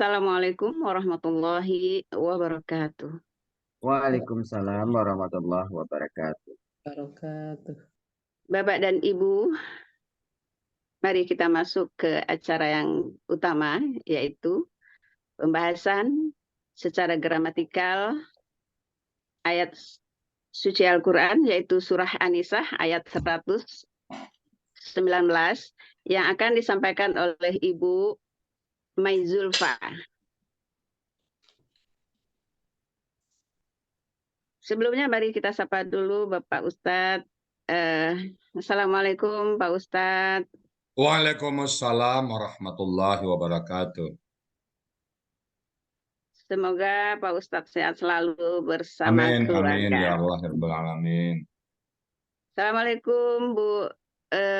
Assalamualaikum warahmatullahi wabarakatuh. Waalaikumsalam warahmatullahi wabarakatuh. Wabarakatuh. Bapak dan Ibu, mari kita masuk ke acara yang utama, yaitu pembahasan secara gramatikal ayat suci Al-Quran, yaitu surah An-Nisa ayat 119, yang akan disampaikan oleh Ibu Mai Zulfa. Sebelumnya mari kita sapa dulu Bapak Ustadz. Assalamualaikum Pak Ustadz. Waalaikumsalam warahmatullahi wabarakatuh. Semoga Pak Ustadz sehat selalu bersama Amin, amin ya keluarga. Allah ya Rabbal alamin. Assalamualaikum Bu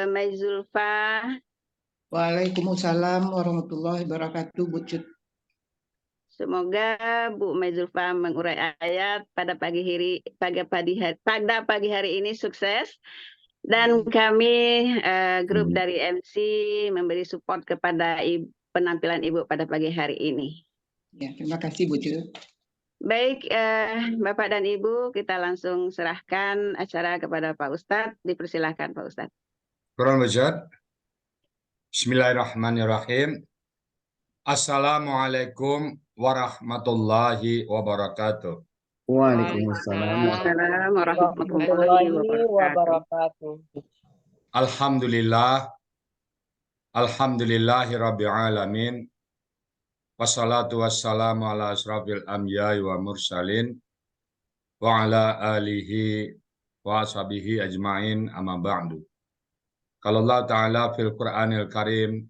Mai Zulfa. Waalaikumsalam warahmatullahi wabarakatuh, Bu Cut. Semoga Bu Mai Zulfa mengurai ayat pada pagi hari ini sukses. Dan kami grup dari MC memberi support kepada penampilan Ibu pada pagi hari ini. Ya, terima kasih Bu Cut. Baik, Bapak dan Ibu, kita langsung serahkan acara kepada Pak Ustadz. Dipersilahkan Pak Ustadz. Quran Majid. Bismillahirrahmanirrahim. Assalamualaikum warahmatullahi wabarakatuh. Waalaikumsalam warahmatullahi wabarakatuh. Alhamdulillah. Alhamdulillahi rabbil alamin. Wassalatu wassalamu ala asrafil anbiya'i wa mursalin wa ala alihi wa ashabihi ajma'in amma ba'du. Kalau Allah Ta'ala fil Qur'anil Karim,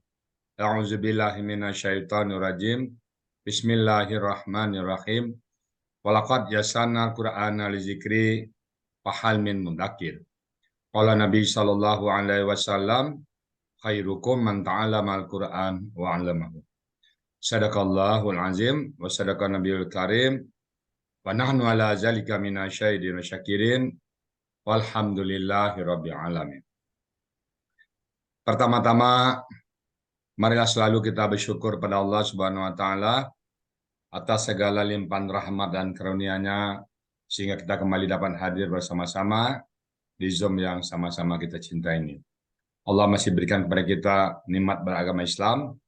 a'udzubillahi minasyaitonir rajim. Bismillahirrahmanirrahim. Walaqad yassarnal Qur'ana lizikri fahal min mudzakir. Qala Nabi sallallahu alaihi wasallam, khairukum man ta'allamal Qur'an wa 'allamahu. Sadaqallahul azim wa sadaqan nabiyul karim wa nahnu ala zalika minasyahidin wa syakirin walhamdulillahi rabbil alamin. Pertama-tama, marilah selalu kita bersyukur pada Allah Subhanahu wa taala atas segala limpahan rahmat dan karunia-Nya sehingga kita kembali dapat hadir bersama-sama di Zoom yang sama-sama kita cintai ini. Allah masih berikan kepada kita nikmat beragama Islam.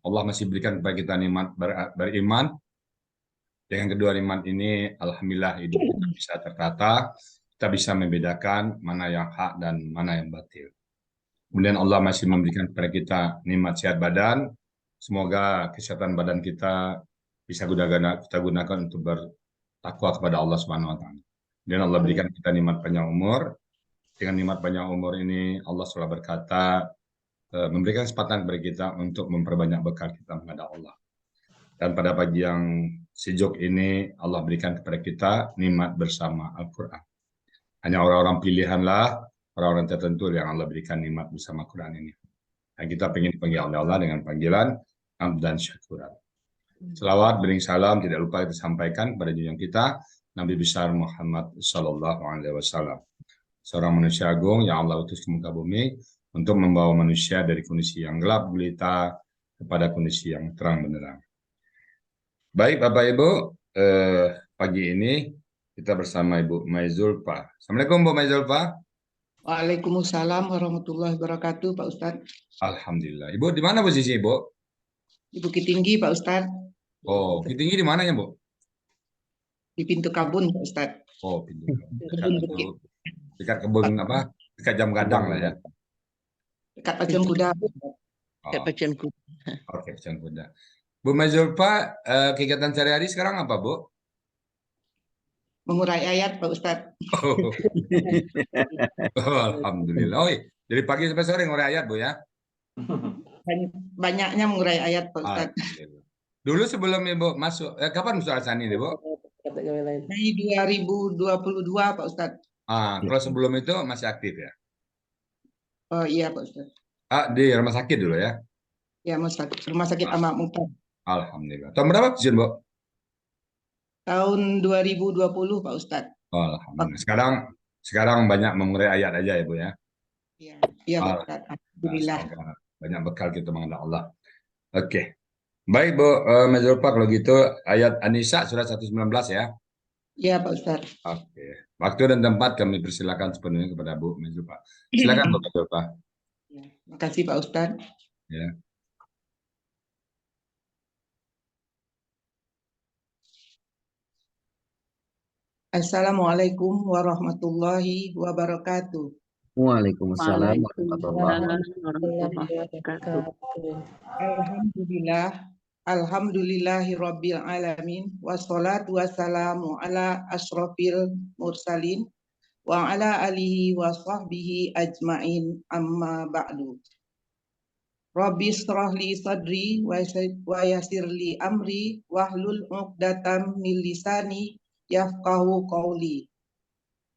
Allah masih berikan kepada kita nikmat beriman. Dengan kedua nikmat ini, alhamdulillah hidup kita bisa tertata, kita bisa membedakan mana yang hak dan mana yang batil. Kemudian Allah masih memberikan kepada kita nikmat sehat badan. Semoga kesehatan badan kita bisa kita gunakan untuk bertakwa kepada Allah Subhanahu wa taala. Dan Allah berikan kita nikmat panjang umur. Dengan nikmat panjang umur ini Allah SWT berkata, memberikan kesempatan kepada kita untuk memperbanyak bekal kita kepada Allah. Dan pada pagi yang sejuk ini Allah berikan kepada kita nikmat bersama Al-Quran. Hanya orang-orang pilihanlah, orang-orang tertentu yang Allah berikan nikmat bersama Quran ini. Dan kita ingin dipanggil oleh Allah dengan panggilan hamd dan syukuran. Selawat, bering salam, tidak lupa kita sampaikan kepada junjungan kita Nabi besar Muhammad Sallallahu Alaihi Wasallam, seorang manusia agung yang Allah utus ke muka bumi untuk membawa manusia dari kondisi yang gelap gulita kepada kondisi yang terang benderang. Baik Bapak Ibu, pagi ini kita bersama Ibu Mai Zulfa. Assalamualaikum Bu Mai Zulfa. Waalaikumsalam warahmatullahi wabarakatuh, Pak Ustadz. Alhamdulillah. Ibu di mana posisi Ibu? Di Bukit Tinggi, Pak Ustadz. Oh, Bukit Tinggi di mana ya Bu? Di Pintu Kabun, Pak Ustadz. Oh, pintu kabun. Dekat kebun apa? Dekat Jam Gadang lah ya. Dekat Pacuan Kuda. Oh, Pacuan Kuda. oke, Pacuan Kuda. Bu Mai Zulfa, kegiatan sehari-hari sekarang apa Bu? Mengurai ayat, Pak Ustadz. Oh. Alhamdulillah. Oh, dari pagi sampai sore ngurai ayat Bu ya? Banyaknya mengurai ayat, Pak Ustadz. Dulu sebelum Ibu masuk, kapan masuk Al-Sani Bu? Dari 2022, Pak Ustadz. Kalau sebelum itu masih aktif ya? Oh iya, Pak Ustadz. Di rumah sakit dulu ya? Ya, Rumah Sakit Ahmad Mukhtar. Alhamdulillah. Tahun berapa pensiun Bu? Tahun 2020, Pak Ustadz. Oh, alhamdulillah. Sekarang banyak mengurai ayat aja ya Bu ya? Iya, Pak Ustadz. Alhamdulillah. banyak bekal kita mengenal Allah. Oke. Baik Bu Mazulfa, kalau gitu ayat An-Nisa surat 119 ya. Iya Pak Ustadz. Oke. Waktu dan tempat kami persilakan sepenuhnya kepada Bu Mazulfa. Silakan Bu Mazulfa. Ya, makasih Pak Ustadz. Ya. Assalamualaikum warahmatullahi wabarakatuh. Waalaikumsalam warahmatullahi Waalaikumsalam warahmatullahi wabarakatuh. Alhamdulillah, alhamdulillahi rabbil alamin, wassalatu wassalamu ala asrofil mursalin, wa ala alihi wa sahbihi ajmain, amma ba'du. Rabbi shrah li sadri wa yassir li amri wahlul 'uqdatam min lisani yafqahu qawli.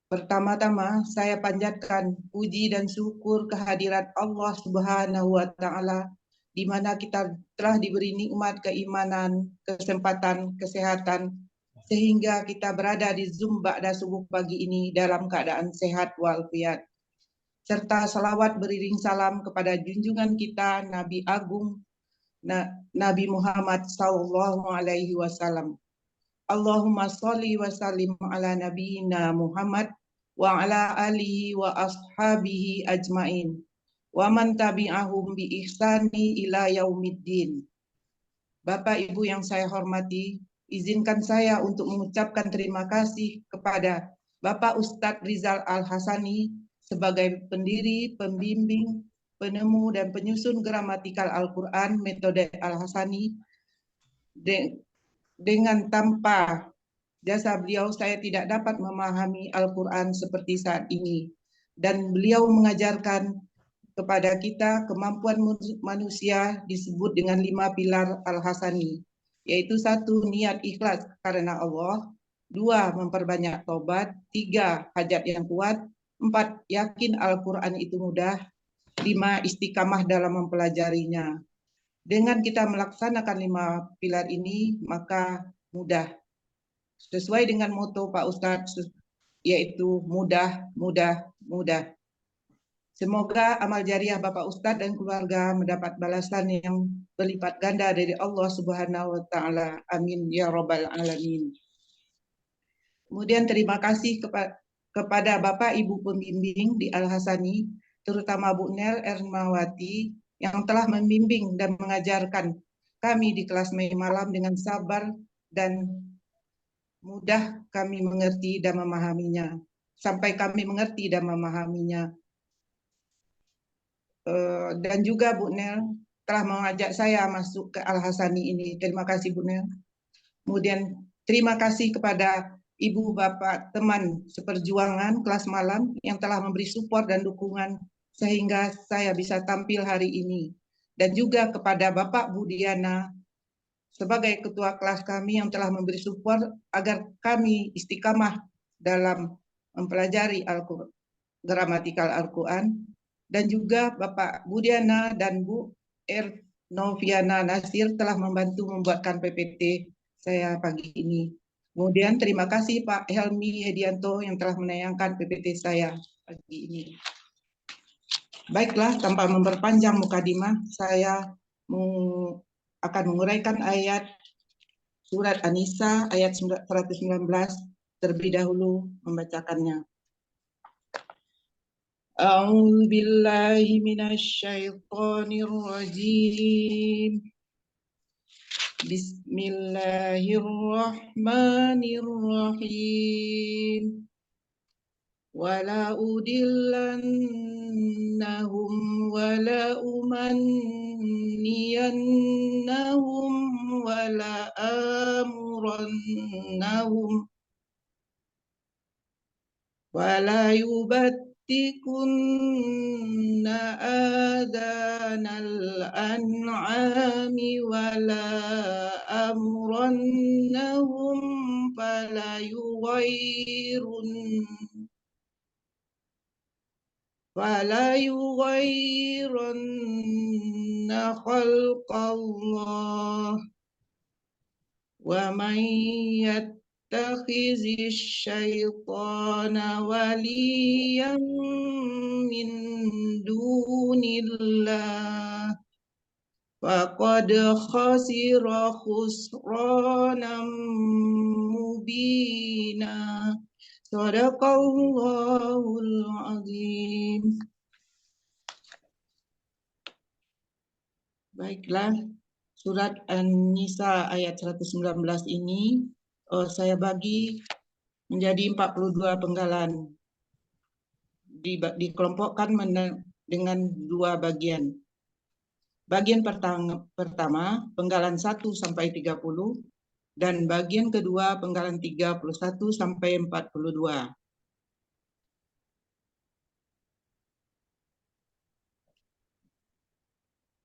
Pertama-tama saya panjatkan puji dan syukur kehadirat Allah Subhanahu wa taala di mana kita telah diberi nikmat keimanan, kesempatan, kesehatan sehingga kita berada di Zoom ba'da subuh pagi ini dalam keadaan sehat walafiat. Serta salawat beriring salam kepada junjungan kita Nabi Agung Nabi Muhammad sallallahu alaihi wasallam. Allahumma sholli wa sallim ala nabiyyina Muhammad wa ala alihi wa ashabihi ajmain wa man tabi'ahum bi ihsani ila yaumiddin. Bapak Ibu yang saya hormati, izinkan saya untuk mengucapkan terima kasih kepada Bapak Ustadz Rizal Al-Hasani sebagai pendiri, pembimbing, penemu dan penyusun gramatikal Al-Quran metode Al-Hasani. Dengan tanpa jasa beliau saya tidak dapat memahami Al-Quran seperti saat ini. Dan beliau mengajarkan kepada kita kemampuan manusia disebut dengan 5 pilar Al-Hasani, yaitu 1. Niat ikhlas karena Allah, 2. Memperbanyak tobat, 3. Hajat yang kuat, 4. Yakin Al-Quran itu mudah, 5. Istiqamah dalam mempelajarinya. Dengan kita melaksanakan 5 pilar ini, maka mudah. Sesuai dengan moto Pak Ustadz, yaitu mudah, mudah, mudah. Semoga amal jariah Bapak Ustadz dan keluarga mendapat balasan yang berlipat ganda dari Allah Subhanahu wa taala. Amin ya rabbal alamin. Kemudian terima kasih kepada Bapak Ibu pembimbing di Al-Hasani, terutama Bu Nel Ermawati yang telah membimbing dan mengajarkan kami di kelas malam dengan sabar dan mudah kami mengerti dan memahaminya. Sampai kami mengerti dan memahaminya. Dan juga Bu Nel telah mengajak saya masuk ke Al-Hasani ini. Terima kasih Bu Nel. Kemudian terima kasih kepada Ibu, Bapak, teman seperjuangan kelas malam yang telah memberi support dan dukungan sehingga saya bisa tampil hari ini. Dan juga kepada Bapak Budiana sebagai ketua kelas kami yang telah memberi support agar kami istiqamah dalam mempelajari gramatikal Al-Quran. Dan juga Bapak Budiana dan Bu Noviana Nasir telah membantu membuatkan PPT saya pagi ini. Kemudian terima kasih Pak Helmi Hedianto yang telah menayangkan PPT saya pagi ini. Baiklah, tanpa memperpanjang mukadimah, saya akan menguraikan ayat surat An-Nisa ayat 119 terlebih dahulu membacakannya. A'udzu billahi minasyaitonir rajim. Bismillahirrahmanirrahim. Wala udillannahum wala umanniyannahum wala amurannahum wala yubattikunna adanal an'ami wala amurannahum fala yughayyirunna khalqallah wa man yattakhizi syaitana waliyan min dunillah faqad khasira khusranan mubina. Shadaqallahul azim. Baiklah, surat An-Nisa ayat 119 ini saya bagi menjadi 42 penggalan. Dikelompokkan dengan dua bagian. Bagian pertama penggalan 1 sampai 30 dan bagian kedua penggalan 31 sampai 42.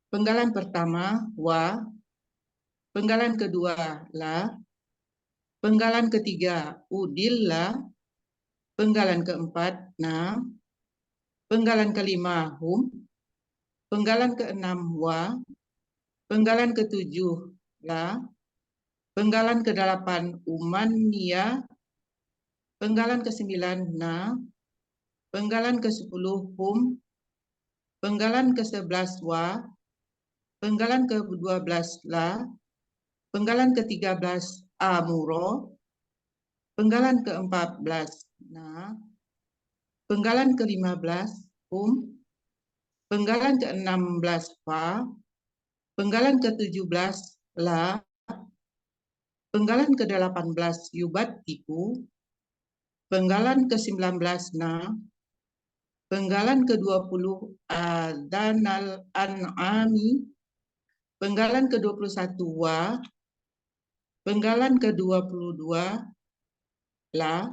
Penggalan pertama wa, penggalan kedua la, penggalan ketiga udilla, penggalan keempat na, penggalan kelima hum, penggalan keenam wa, penggalan ketujuh la, penggalan kedelapan umannia, penggalan ke-9 na, penggalan ke-10 hum, penggalan ke-11 wa, penggalan ke-12 la, penggalan ke-13 amuro, penggalan ke-14 na, penggalan ke-15 hum, penggalan ke-16 fa, penggalan ke-17 la, penggalan ke-18 yubatiku, penggalan ke-19 na, penggalan ke-20 adanal an'ami, penggalan ke-21 wa, penggalan ke-22 la,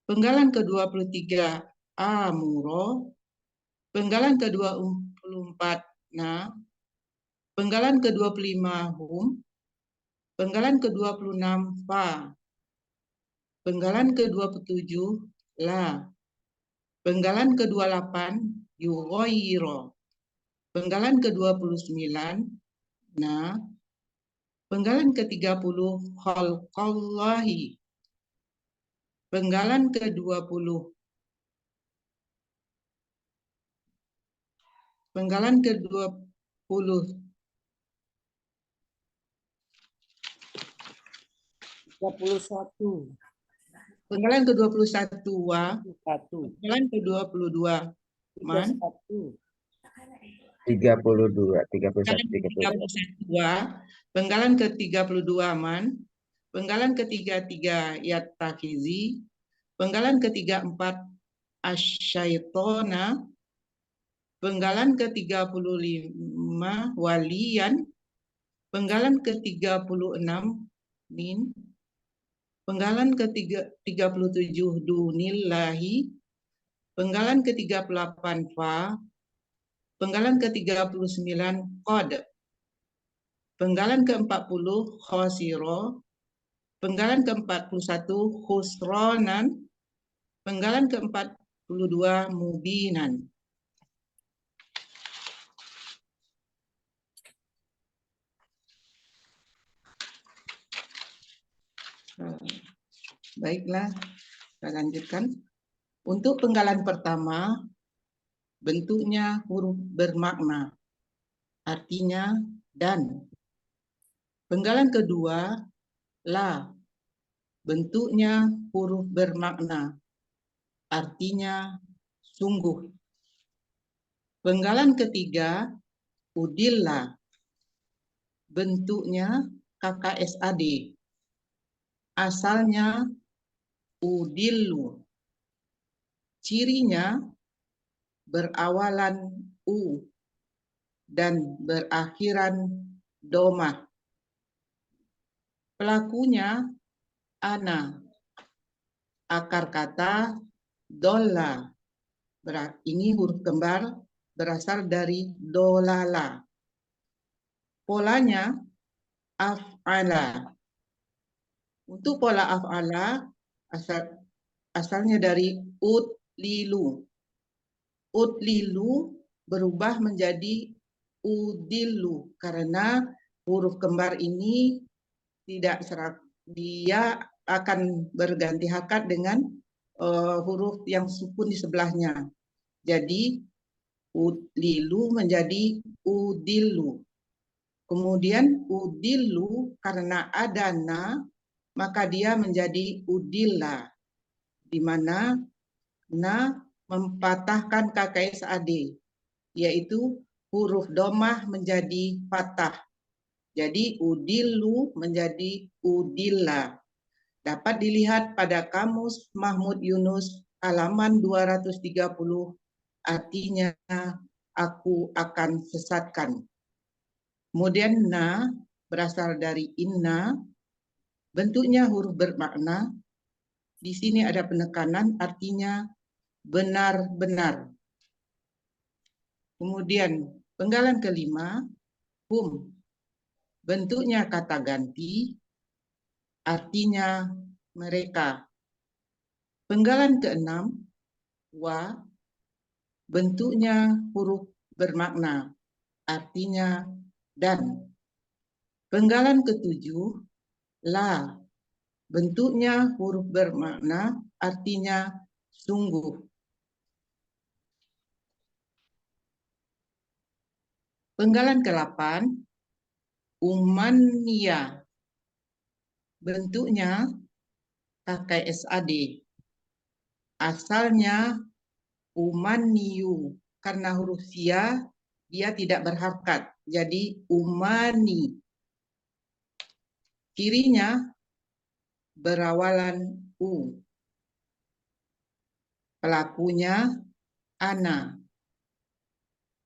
penggalan ke-23 amuro, penggalan ke-24 na, penggalan ke-25 hum, penggalan ke-26 fa, penggalan ke-27 la, penggalan ke-28 yughayiro, penggalan ke-29 na, penggalan ke-30 khalqallahi, penggalan ke-20 penggalan ke-20 21. penggalan ke-21 wa, 1. penggalan ke-22 man, 31. 32, 31, penggalan 32. ke-31 wa, penggalan ke-32 man, penggalan ke-33 yattakizi, penggalan ke-34 asyaitona, penggalan ke-35 walian, penggalan ke-36 min, penggalan ke-37 dunillahi, penggalan ke-38 fa, penggalan ke-39 qad, penggalan ke-40 khosiro, penggalan ke-41 khusronan, penggalan ke-42 mubinan. Baiklah, kita lanjutkan. Untuk penggalan pertama, bentuknya huruf bermakna, artinya dan. Penggalan kedua, la, bentuknya huruf bermakna, artinya sungguh. Penggalan ketiga, udilla, bentuknya KKSAD, asalnya udillu, cirinya berawalan u dan berakhiran domah. Pelakunya ana, akar kata dolla, ini huruf kembar berasal dari dolala. Polanya af'ala. Untuk pola af'ala asalnya dari udlilu. Udlilu berubah menjadi udillu karena huruf kembar ini tidak dia akan berganti hakat dengan huruf yang sukun di sebelahnya. Jadi udlilu menjadi udillu. Kemudian udilu karena ada na, maka dia menjadi udilla, di mana na mempatahkan KKSAD, yaitu huruf domah menjadi patah. Jadi udilu menjadi udilla. Dapat dilihat pada Kamus Mahmud Yunus halaman 230, artinya aku akan sesatkan. Kemudian na berasal dari inna, bentuknya huruf bermakna. Di sini ada penekanan, artinya benar-benar. Kemudian penggalan kelima, hum, bentuknya kata ganti, artinya mereka. Penggalan keenam, wa, bentuknya huruf bermakna, artinya dan. Penggalan ketujuh, la, bentuknya huruf bermakna, artinya sungguh. Penggalan ke-8, umania, bentuknya KKSAD. Asalnya umaniu, karena huruf sia dia tidak berharkat, jadi umani. Kirinya berawalan u. Pelakunya ana.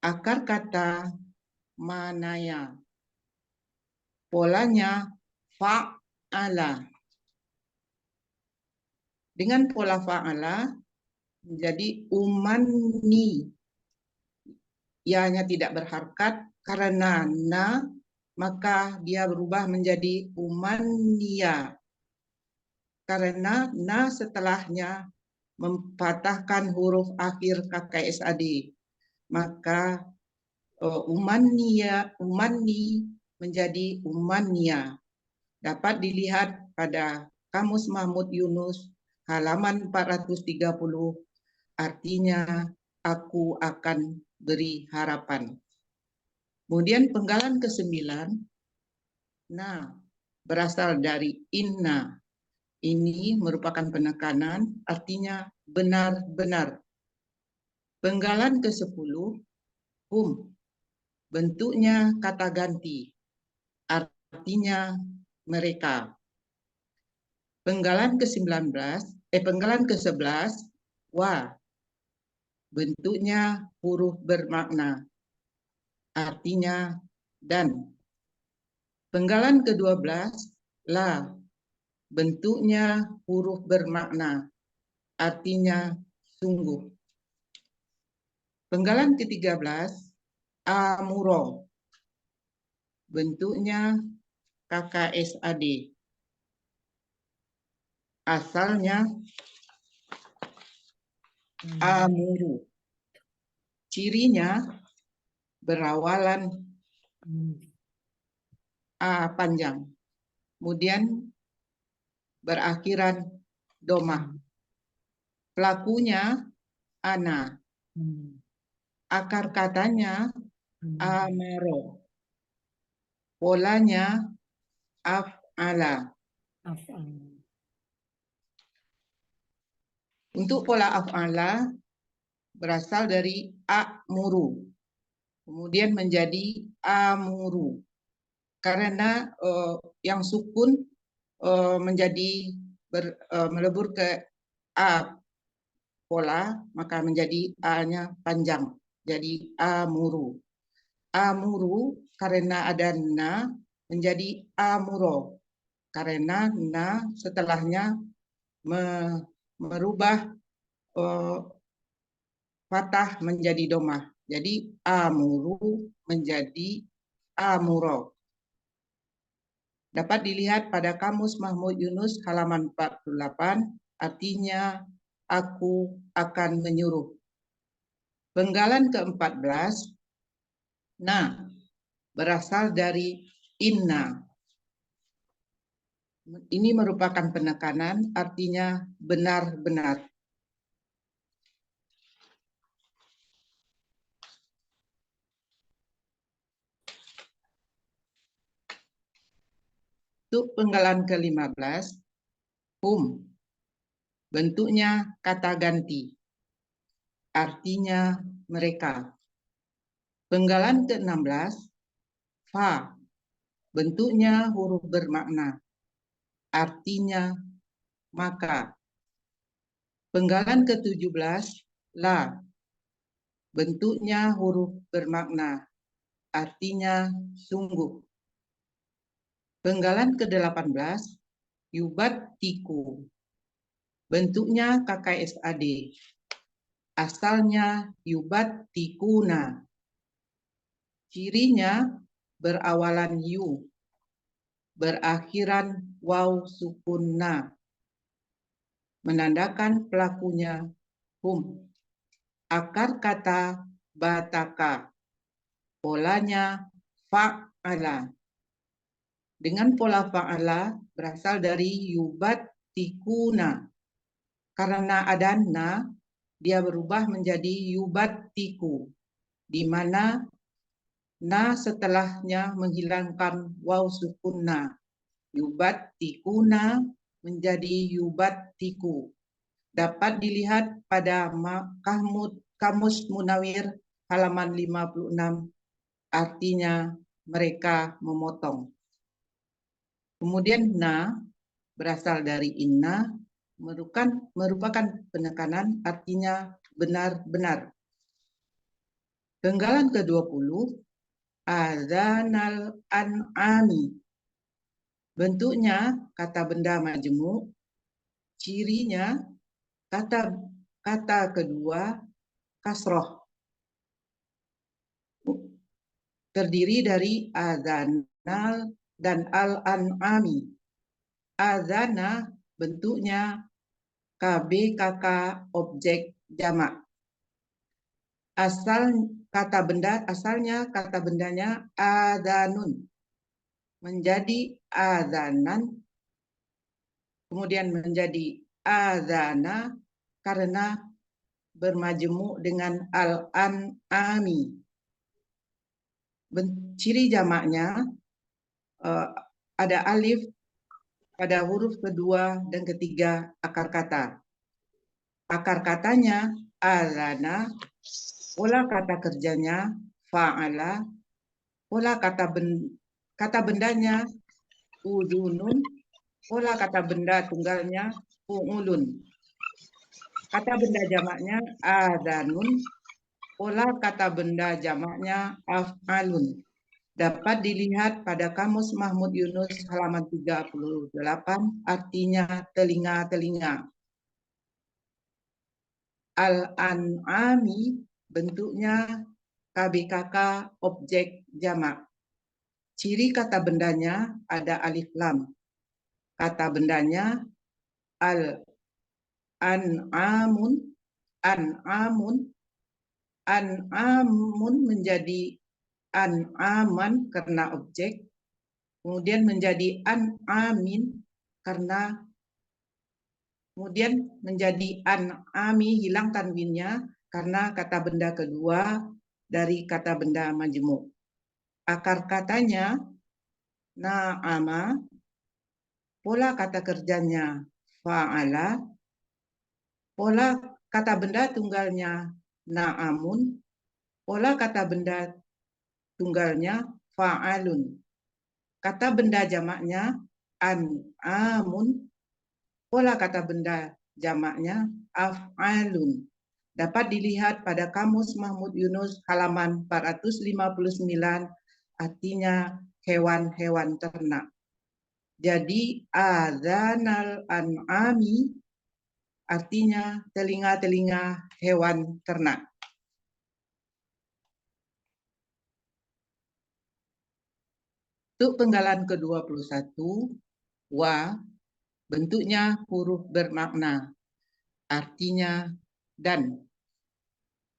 Akar kata manaya. Polanya fa'ala. Dengan pola fa'ala menjadi umani. Ianya tidak berharkat karena na, maka dia berubah menjadi umania. Karena na setelahnya mempatahkan huruf akhir KKSAD, maka umani menjadi umania. Dapat dilihat pada Kamus Mahmud Yunus halaman 430, artinya aku akan beri harapan. Kemudian penggalan ke-9, nah, berasal dari inna. Ini merupakan penekanan, artinya benar-benar. Penggalan ke-10, hum, bentuknya kata ganti, artinya mereka. Penggalan ke-11, wa, bentuknya huruf bermakna, artinya dan. Penggalan ke-12, la, bentuknya huruf bermakna, artinya sungguh. Penggalan ke-13, amuro, bentuknya KKSAD. Asalnya amuru. Cirinya berawalan a panjang, kemudian berakhiran domah. Pelakunya ana. Akar katanya amaro. Polanya af'ala. Untuk pola af'ala berasal dari a'muru, kemudian menjadi amuru. Karena yang sukun menjadi melebur ke a pola, maka menjadi a-nya panjang, jadi amuru. Amuru karena ada na menjadi amuro, karena na setelahnya merubah fathah menjadi domah. Jadi amuru menjadi amuro. Dapat dilihat pada Kamus Mahmud Yunus halaman 48, artinya aku akan menyuruh. Penggalan ke-14, nah, berasal dari inna. Ini merupakan penekanan, artinya benar-benar. Untuk penggalan ke-15, hum. Bentuknya kata ganti. Artinya mereka. Penggalan ke-16, fa. Bentuknya huruf bermakna. Artinya maka. Penggalan ke-17, la. Bentuknya huruf bermakna. Artinya sungguh. Penggalan ke-18, yubat tiku. Bentuknya KKSAD. Asalnya yubat tikuna. Cirinya berawalan yu. Berakhiran waw sukun na. Menandakan pelakunya hum. Akar kata bataka. Polanya fa'ala. Dengan pola fa'ala berasal dari yubat tikuna. Karena ada na, dia berubah menjadi yubat tiku. Di mana na setelahnya menghilangkan waw sukun na. Yubat tikuna menjadi yubat tiku. Dapat dilihat pada Kamus Munawir halaman 56. Artinya mereka memotong. Kemudian na berasal dari inna, merupakan penekanan, artinya benar-benar. Penggalan ke-20, adzanal an'ami. Bentuknya kata benda majemuk, cirinya kata kedua kasroh. Terdiri dari adzanal dan al-an'ami. Adzana bentuknya KBKK objek jamak. Asalnya kata bendanya adzanun. Menjadi adzanan. Kemudian menjadi adzana karena bermajemuk dengan al-an'ami. Ciri jamaknya ada alif pada huruf kedua dan ketiga akar kata. Akar katanya adzana, pola kata kerjanya fa'ala, pola kata bendanya udunun, pola kata benda tunggalnya fu'ulun. Kata benda jamaknya adzanun, pola kata benda jamaknya af'alun. Dapat dilihat pada Kamus Mahmud Yunus halaman 38, artinya telinga-telinga. Al-an'ami bentuknya KBKK objek jamak. Ciri kata bendanya ada alif lam. Kata bendanya al-an'amun, an'amun menjadi an'aman karena objek, kemudian menjadi an'amin kemudian menjadi an'ami, hilang tanwinnya karena kata benda kedua dari kata benda majemuk. Akar katanya na'ama, pola kata kerjanya fa'ala, pola kata benda tunggalnya na'amun, pola kata benda tunggalnya fa'alun. Kata benda jamaknya an'amun, pola kata benda jamaknya af'alun. Dapat dilihat pada Kamus Mahmud Yunus halaman 459, artinya hewan-hewan ternak. Jadi adzanal an'ami artinya telinga-telinga hewan ternak. Untuk penggalan ke-21, wa, bentuknya huruf bermakna, artinya dan.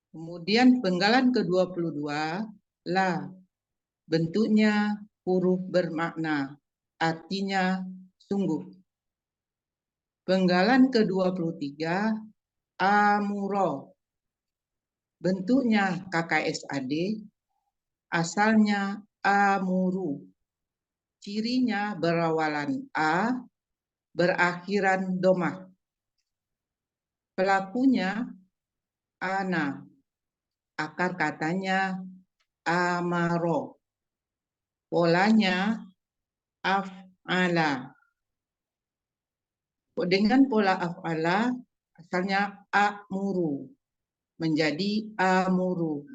Kemudian penggalan ke-22, la, bentuknya huruf bermakna, artinya sungguh. Penggalan ke-23, amuro, bentuknya KKSAD, asalnya amuru. cirinya berawalan A, berakhiran domah. Pelakunya ana, akar katanya amaro. Polanya af'ala. Dengan pola af'ala asalnya amuru menjadi amuru,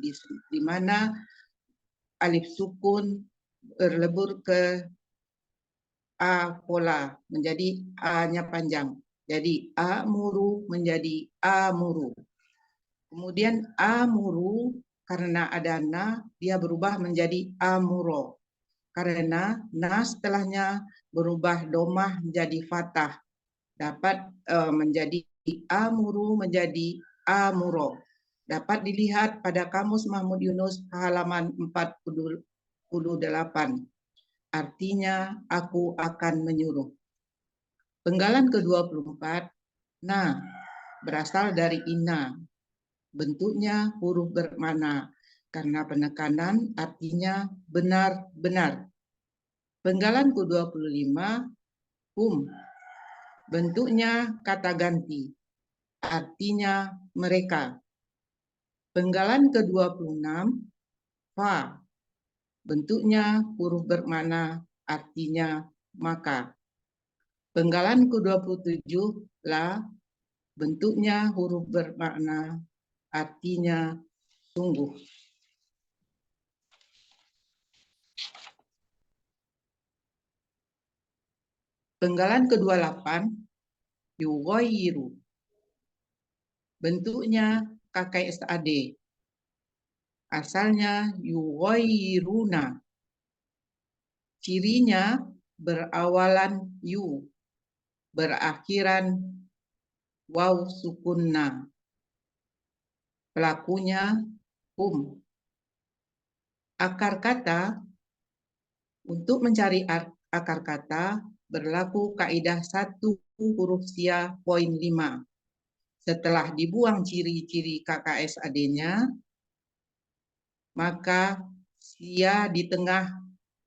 di mana alif sukun berlebur ke a pola menjadi a-nya panjang. Jadi amuru menjadi amuru. Kemudian amuru karena ada na, dia berubah menjadi amuro. Karena na setelahnya berubah domah menjadi fathah. Dapat menjadi amuru menjadi amuro. Dapat dilihat pada Kamus Mahmud Yunus halaman 48. Artinya aku akan menyuruh. Penggalan ke-24, nah, berasal dari inna. Bentuknya huruf bermakna karena penekanan artinya benar-benar. Penggalan ke-25, bentuknya kata ganti, artinya mereka. Penggalan ke-26, fa, bentuknya huruf bermakna artinya maka. Penggalan ke-27, la, bentuknya huruf bermakna artinya sungguh. Penggalan ke-28, yughayyiru. Bentuknya KKSAD. Asalnya yughayyiruna. Cirinya berawalan yu, berakhiran waw sukunna. Pelakunya Akar kata, untuk mencari akar kata berlaku kaidah 1 huruf sia poin 5. Setelah dibuang ciri-ciri KKSAD-nya, maka sia di tengah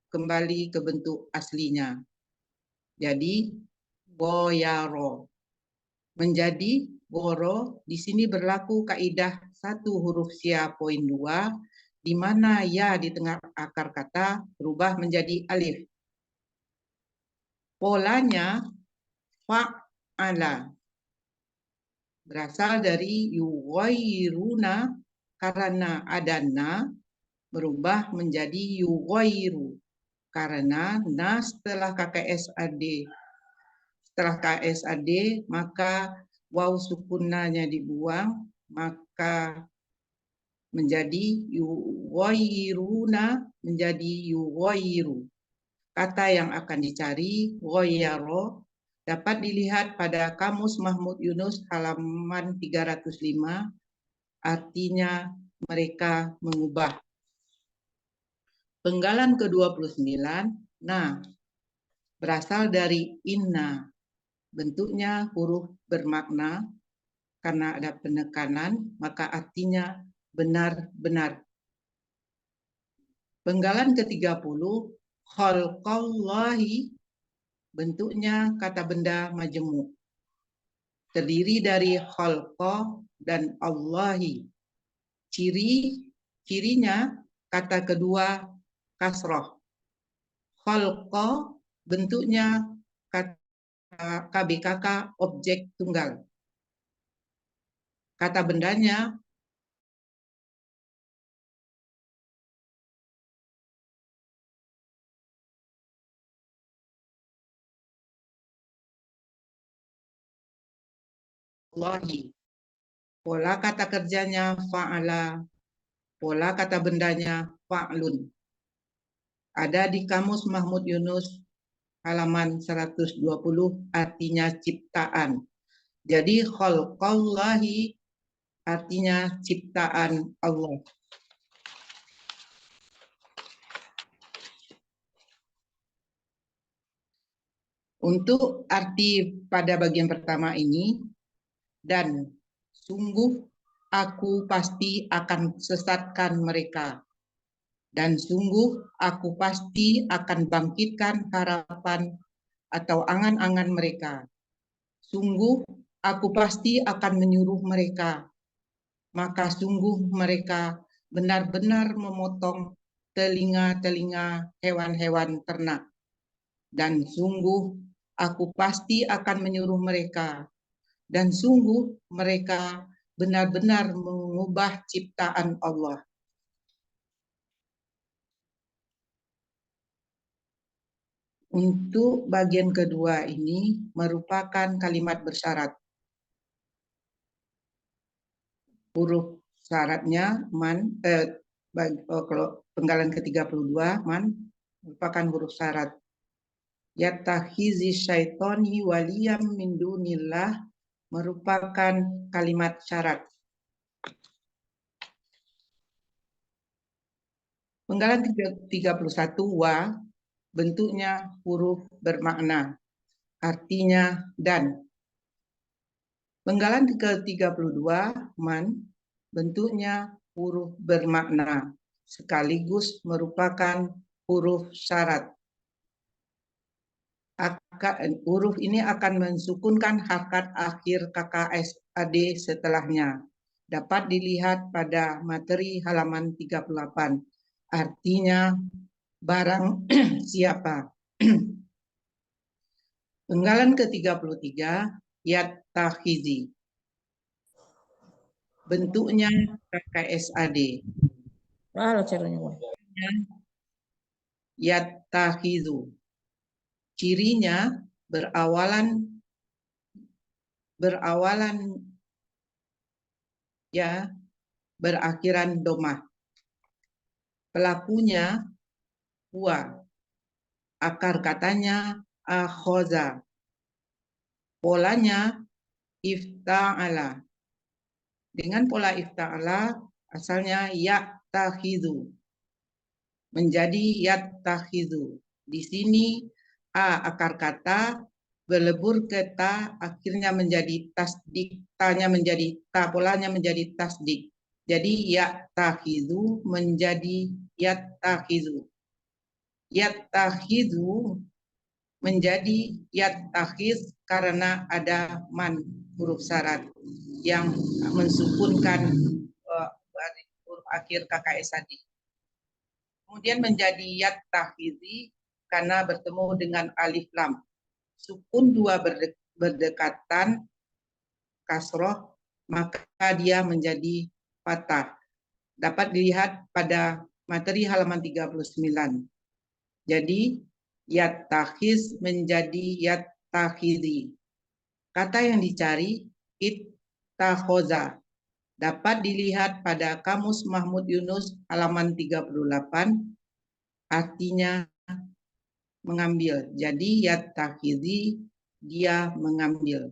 kembali ke bentuk aslinya. Jadi boyaro menjadi goro. Di sini berlaku kaidah 1 huruf sia poin 2, di mana ya di tengah akar kata berubah menjadi alif. Polanya fa'ala. Berasal dari yughayyiruna karena ada na, berubah menjadi yughayyiru. Karena na setelah KKSAD. Setelah KSAD maka waw sukunnanya dibuang, maka menjadi yughayyiruna menjadi yughayyiru. Kata yang akan dicari ghayyaro dapat dilihat pada Kamus Mahmud Yunus halaman 305, artinya mereka mengubah. Penggalan ke-29, nah, berasal dari inna. Bentuknya huruf bermakna karena ada penekanan, maka artinya benar-benar. Penggalan ke-30, khalqallahi, bentuknya kata benda majemuk. Terdiri dari khalqa dan Allahi. Cirinya kata kedua kasroh. Khalqa bentuknya kata KBKK objek tunggal. Kata bendanya Allahi. Pola kata kerjanya fa'ala. Pola kata bendanya fa'lun. Ada di Kamus Mahmud Yunus halaman 120, artinya ciptaan. Jadi khalqallahi artinya ciptaan Allah. Untuk arti pada bagian pertama ini, dan sungguh aku pasti akan sesatkan mereka. Dan sungguh aku pasti akan bangkitkan harapan atau angan-angan mereka. Sungguh aku pasti akan menyuruh mereka, maka sungguh mereka benar-benar memotong telinga-telinga hewan-hewan ternak. Dan sungguh aku pasti akan menyuruh mereka, dan sungguh mereka benar-benar mengubah ciptaan Allah. Untuk bagian kedua ini merupakan kalimat bersyarat. Huruf syaratnya kalau penggalan ke-32 man merupakan huruf syarat. Yatakhizi syaitoni waliyam min dunillah merupakan kalimat syarat. Penggalan 31 wa bentuknya huruf bermakna, artinya dan. Penggalan ke-32 man bentuknya huruf bermakna, sekaligus merupakan huruf syarat. Huruf ini akan mensukunkan harokat akhir KKSAD setelahnya. Dapat dilihat pada materi halaman 38. Artinya barang siapa. Penggalan ke-33 yatakhizi. Bentuknya KKSAD. Yatakhizu. Cirinya berawalan ya berakhiran domah. Pelakunya huwa. Akar katanya akhoza. Polanya ifta'ala. Dengan pola ifta'ala asalnya yatakhizu. Menjadi yatakhizu. Di sini akar kata berlebur ke ta, akhirnya menjadi tasdik, tanya menjadi ta, polanya menjadi tasdik. Jadi yatakhizu menjadi yatakhizu. Yatakhizu menjadi yatakhiz karena ada man huruf syarat yang mensukunkan huruf akhir KKSAD. Kemudian menjadi yatakhizi karena bertemu dengan alif lam. Sukun dua berdekatan kasroh, maka dia menjadi fathah. Dapat dilihat pada materi halaman 39. Jadi yatakhiz menjadi yatakhizi. Kata yang dicari ittakhoza. Dapat dilihat pada Kamus Mahmud Yunus halaman 38. Artinya mengambil. Jadi yatakhizi dia mengambil.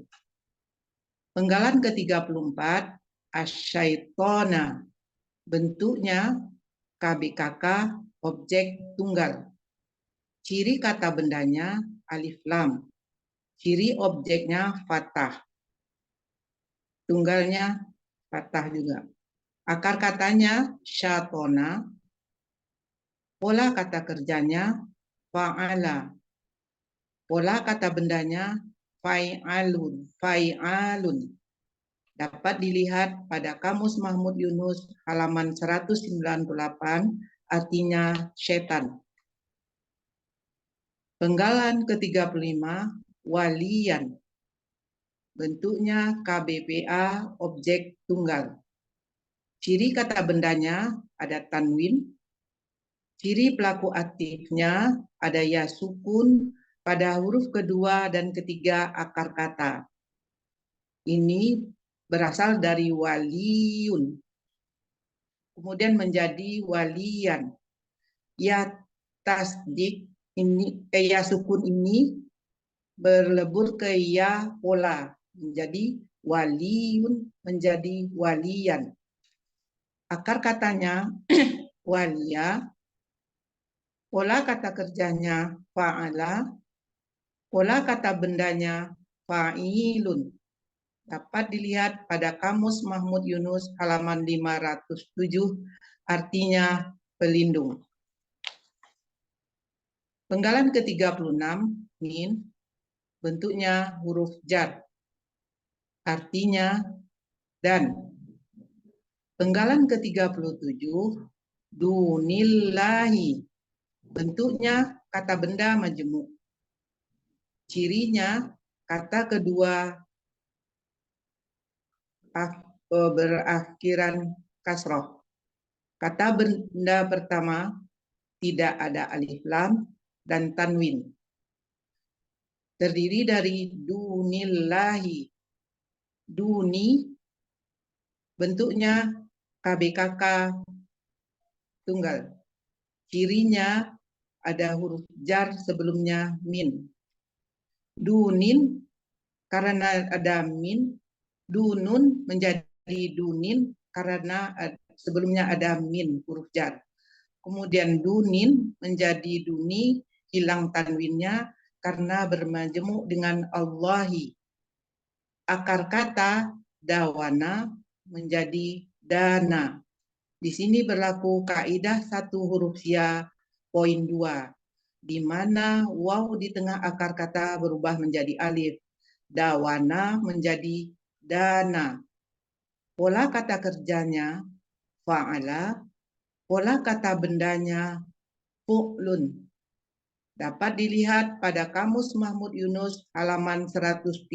Penggalan ke-34 asyaitona. Bentuknya KBKK objek tunggal. Ciri kata bendanya alif lam. Ciri objeknya fathah. Tunggalnya fathah juga. Akar katanya syatona. Pola kata kerjanya fa'ala. Pola kata bendanya fa'alun. Fa'alun. Dapat dilihat pada Kamus Mahmud Yunus halaman 198, artinya setan. Penggalan ke-35 waliyan. Bentuknya KBPA objek tunggal. Ciri kata bendanya ada tanwin. Ciri pelaku aktifnya ada ya sukun pada huruf kedua dan ketiga akar kata. Ini berasal dari waliyun. Kemudian menjadi waliyan. Ya tasdik ini, ya sukun ini berlebur ke ya pola. Menjadi waliyun, menjadi waliyan. Akar katanya waliya. Pola kata kerjanya fa'ala. Pola kata bendanya fa'ilun. Dapat dilihat pada Kamus Mahmud Yunus halaman 507, artinya pelindung. Penggalan ke-36 min bentuknya huruf jar, artinya dan. Penggalan ke-37 dunillahi bentuknya kata benda majemuk. Cirinya kata kedua berakhiran kasroh. Kata benda pertama tidak ada alif lam dan tanwin. Terdiri dari dunillahi. Duni bentuknya KBKK tunggal. Cirinya ada huruf jar sebelumnya min. Dunin karena ada min, dunun menjadi dunin karena sebelumnya ada min huruf jar. Kemudian dunin menjadi duni, hilang tanwinnya karena bermajemuk dengan Allahi. Akar kata dawana menjadi dana. Di sini berlaku kaidah satu huruf ya poin 2, di mana waw di tengah akar kata berubah menjadi alif. Dawana menjadi dana. Pola kata kerjanya fa'ala, pola kata bendanya fu'lun. Dapat dilihat pada Kamus Mahmud Yunus halaman 132,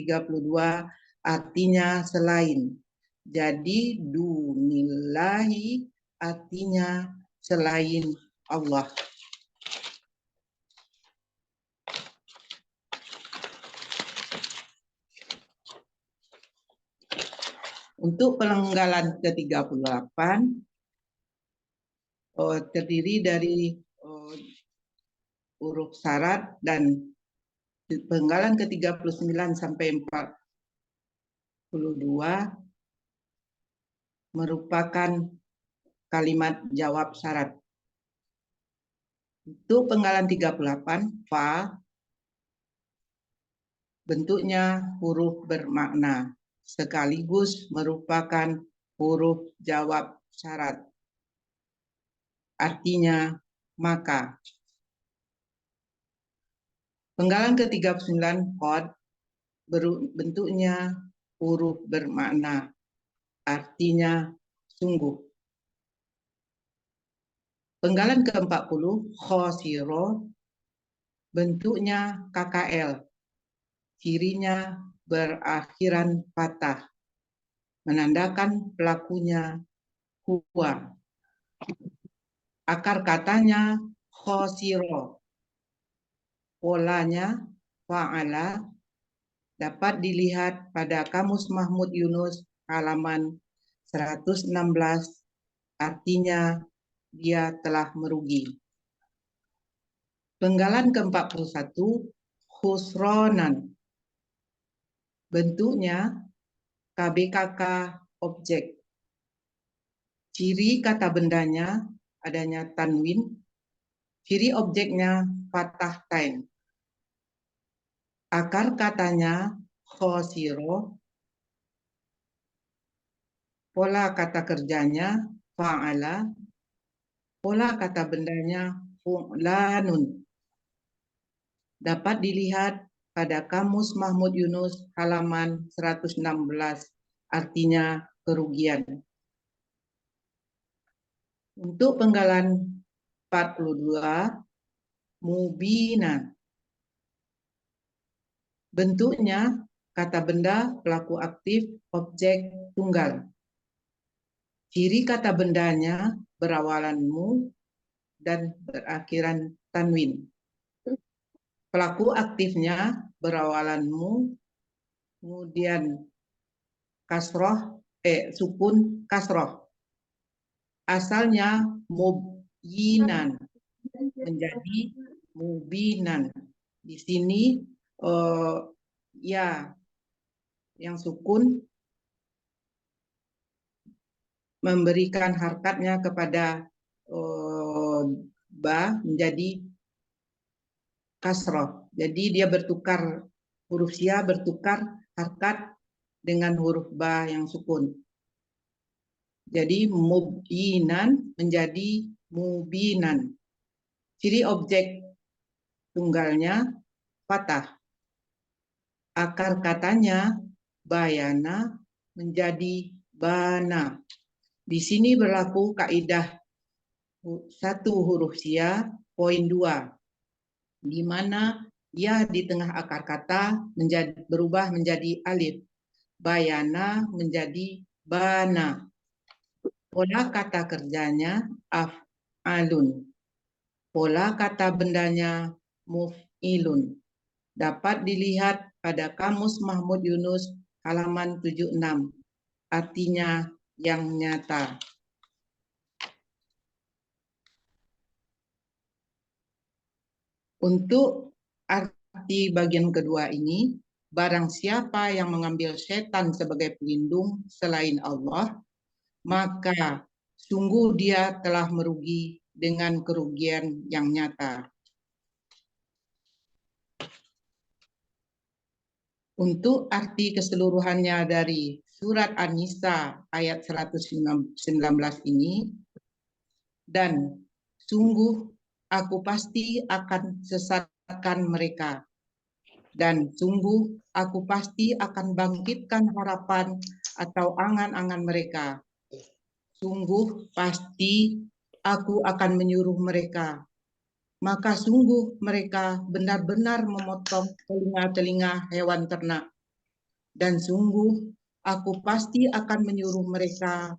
artinya selain. Jadi dunillahi artinya selain Allah. Untuk penggalan ke-38 terdiri dari huruf syarat dan penggalan ke-39 sampai 42 merupakan kalimat jawab syarat. Untuk penggalan 38 fa bentuknya huruf bermakna sekaligus merupakan huruf jawab syarat. Artinya maka. Penggalan ke-39 qad bentuknya huruf bermakna artinya sungguh. Penggalan ke-40 khosiro bentuknya KKL. Cirinya berakhiran patah, menandakan pelakunya huwa. Akar katanya khosiro. Polanya fa'ala dapat dilihat pada Kamus Mahmud Yunus halaman 116, artinya dia telah merugi. Penggalan ke-41 khusronan. Bentuknya KBKK objek. Ciri kata bendanya adanya tanwin. Ciri objeknya fathah tain. Akar katanya khosiro. Pola kata kerjanya fa'ala. Pola kata bendanya fu'lanun. Dapat dilihat pada Kamus Mahmud Yunus halaman 116, artinya kerugian. Untuk penggalan 42 mubina. Bentuknya kata benda pelaku aktif objek tunggal. Ciri kata bendanya berawalan mu dan berakhiran tanwin. Pelaku aktifnya berawalan mu, kemudian kasroh, sukun kasroh. Asalnya mubyinan menjadi mubinan. Di sini ya yang sukun memberikan harkatnya kepada ba menjadi kasroh. Jadi dia bertukar, huruf sia bertukar harkat dengan huruf ba yang sukun. Jadi mubinan menjadi mubinan. Ciri objek tunggalnya fathah. Akar katanya bayana menjadi bana. Di sini berlaku kaidah satu huruf sia, poin 2, di mana ya di tengah akar kata berubah menjadi alif. Bayana menjadi bana. Pola kata kerjanya af'alun. Pola kata bendanya muf'ilun. Dapat dilihat pada Kamus Mahmud Yunus halaman 76. Artinya yang nyata. Untuk arti bagian kedua ini, barang siapa yang mengambil setan sebagai pelindung selain Allah, maka sungguh dia telah merugi dengan kerugian yang nyata. Untuk arti keseluruhannya dari surat An-Nisa ayat 119 ini, dan sungguh aku pasti akan sesatkan mereka, dan sungguh aku pasti akan bangkitkan harapan atau angan-angan mereka. Sungguh pasti aku akan menyuruh mereka. Maka sungguh mereka benar-benar memotong telinga-telinga hewan ternak. Dan sungguh aku pasti akan menyuruh mereka.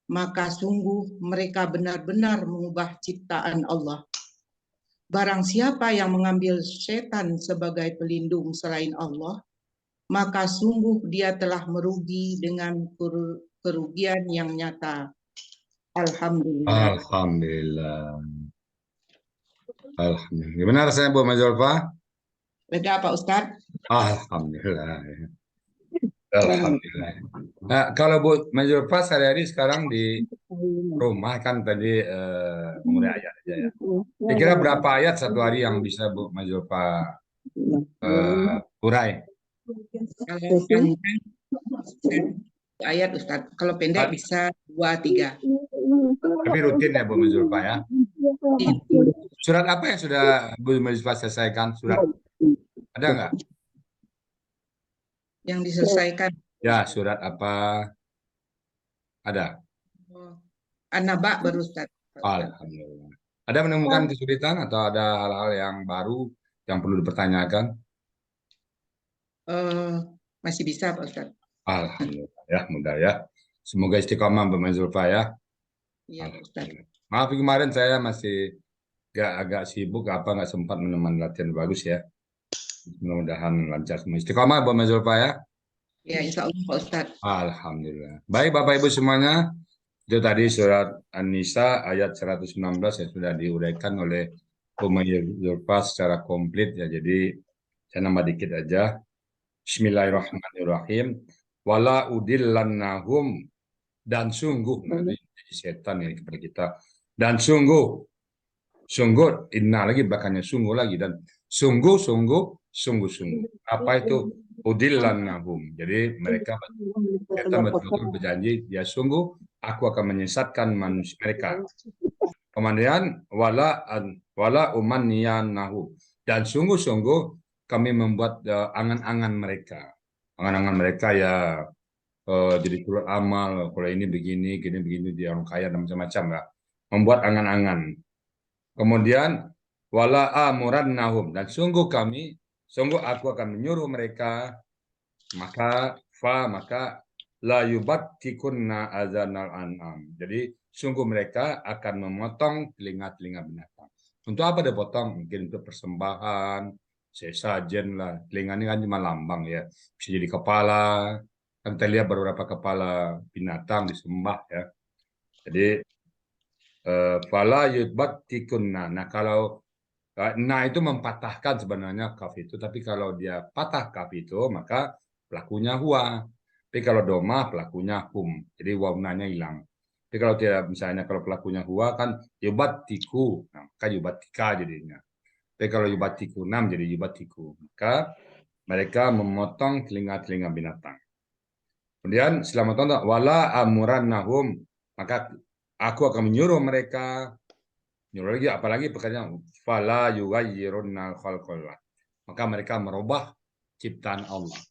Maka sungguh mereka benar-benar mengubah ciptaan Allah. Barang siapa yang mengambil setan sebagai pelindung selain Allah, maka sungguh dia telah merugi dengan kerugian yang nyata. Alhamdulillah. Alhamdulillah. Alhamdulillah. Gimana rasanya Bu Mazulfa? Lega Pak Ustadz? Alhamdulillah. Alhamdulillah. Nah, kalau Bu Mazulfa sehari-hari sekarang di rumah kan tadi mulai ayat aja ya. Kira-kira berapa ayat satu hari yang bisa Bu Mazulfa urai? Kalau panjang ayat Ustadz, kalau pendek bisa 2-3. Tapi rutin ya Bu Mazulfa ya. Surat apa yang sudah Bu Mazulfa selesaikan? Surat ada nggak? Yang diselesaikan. Ya, surat apa? Ada. An-Naba baru Ustadz. Alhamdulillah. Ada menemukan kesulitan atau ada hal-hal yang baru yang perlu dipertanyakan? Masih bisa Pak Ustadz. Alhamdulillah ya, mudah ya. Semoga istiqomah Bu Mazulfa ya. Iya Pak Ustadz. Maaf kemarin saya masih agak sibuk nggak sempat menemani latihan bagus ya. Mudah-mudahan lancar semua. Istiqomah Bu Mazulfa ya. Ya insya Allah Pak Ustadz. Alhamdulillah. Baik Bapak Ibu semuanya, itu tadi surat An-Nisa ayat 119 yang sudah diuraikan oleh Bu Mazulfa secara komplit ya. Jadi saya nambah dikit aja. Bismillahirrahmanirrahim. Wala udillannahum, dan sungguh nanti jadi setan ini kepada kita. Dan sungguh inna lagi belakangnya sungguh lagi, dan sungguh apa itu udillannahum, jadi mereka setan betul-betul berjanji ya sungguh aku akan menyesatkan manusia mereka. Kemudian wala umanniyannahum, dan sungguh kami membuat angan-angan mereka ya jadi turut amal, kalau ini begini dia orang kaya dan macam-macam ya, membuat angan-angan. Kemudian wala amurannahum, dan sungguh aku akan menyuruh mereka, maka la yubattikunna azanal an'am, jadi sungguh mereka akan memotong telinga-telinga binatang. Untuk apa dia potong? Mungkin untuk persembahan, sesajen lah. Telinga ini kan cuma lambang ya, bisa jadi kepala. Kan kita lihat beberapa kepala binatang disembah ya. Jadi fala yubattikunna. Nah kalau itu mempatahkan sebenarnya kaf itu, tapi kalau dia patah kaf itu maka pelakunya huwa. Tapi kalau doma pelakunya hum. Jadi wawnanya hilang. Tapi kalau tidak, misalnya kalau pelakunya huwa kan yubattiku, nah, maka yubattika jadinya. Tapi kalau yubattiku 6 jadi yubattiku. Maka mereka memotong telinga-telinga binatang. Kemudian setelah memotong wala amurannahum, maka aku akan menyuruh mereka Nyuruh lagi, apalagi pekerjaan fala yughayyirunna khalqallah. Maka mereka merubah ciptaan Allah.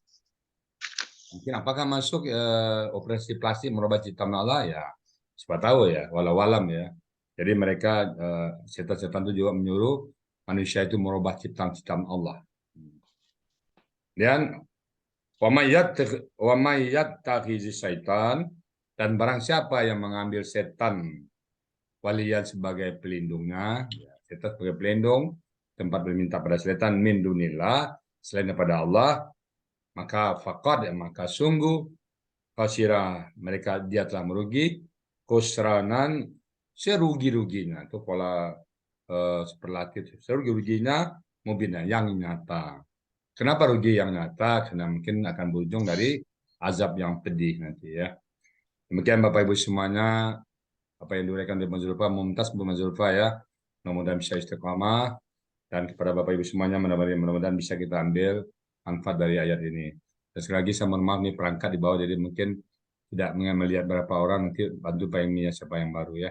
Mungkin apakah masuk operasi plastik merubah ciptaan Allah ya? Siapa tahu ya, walau alam ya. Jadi mereka setan-setan itu juga menyuruh manusia itu merubah ciptaan Allah. Dan wa may yattakhizi syaitan, dan barang siapa yang mengambil setan waliyan sebagai pelindungnya, ya, setan sebagai pelindung, tempat berminta pada setan min dunillah, selain daripada Allah, maka faqad, maka sungguh khasira, mereka dia telah merugi, khusranan, serugi-ruginya. Itu pola superlatif, serugi-ruginya mubina, yang nyata. Kenapa rugi yang nyata? Karena mungkin akan berujung dari azab yang pedih nanti ya. Demikian Bapak Ibu semuanya, apa yang diuraikan oleh Mas Zulfa, mumtaz Bu Mas Zulfa ya. Mudah-mudahan bisa istiqamah, dan kepada Bapak Ibu semuanya mudah-mudahan bisa kita ambil manfaat dari ayat ini. Dan sekali lagi saya mohon maaf nih perangkat di bawah, jadi mungkin tidak melihat berapa orang, nanti bantu Pak Emi ya, siapa yang baru ya.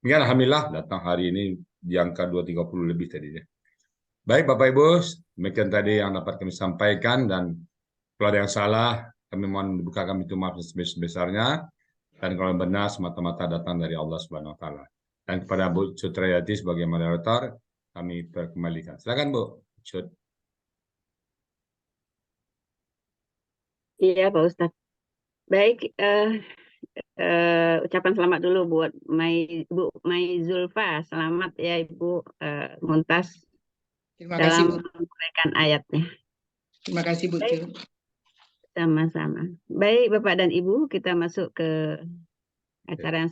Mungkin alhamdulillah datang hari ini di angka 230 lebih tadi ya. Baik Bapak Ibu, demikian tadi yang dapat kami sampaikan, dan kalau ada yang salah kami mohon dibukakan pintu maaf sebesar-besarnya, dan kalau benar semata-mata datang dari Allah Subhanahu wa taala. Dan kepada Bu Sutrayati sebagai moderator kami perkembalikan. Silakan Bu Cut. Iya Pak Ustadz. Baik, ucapan selamat dulu buat Bu Mai Zulfa. Selamat ya Ibu Muntas Terima kasih Bu. dalam menguraikan ayatnya. Terima kasih Bu Baik. Cu. Sama-sama. Baik Bapak dan Ibu, kita masuk ke acara yang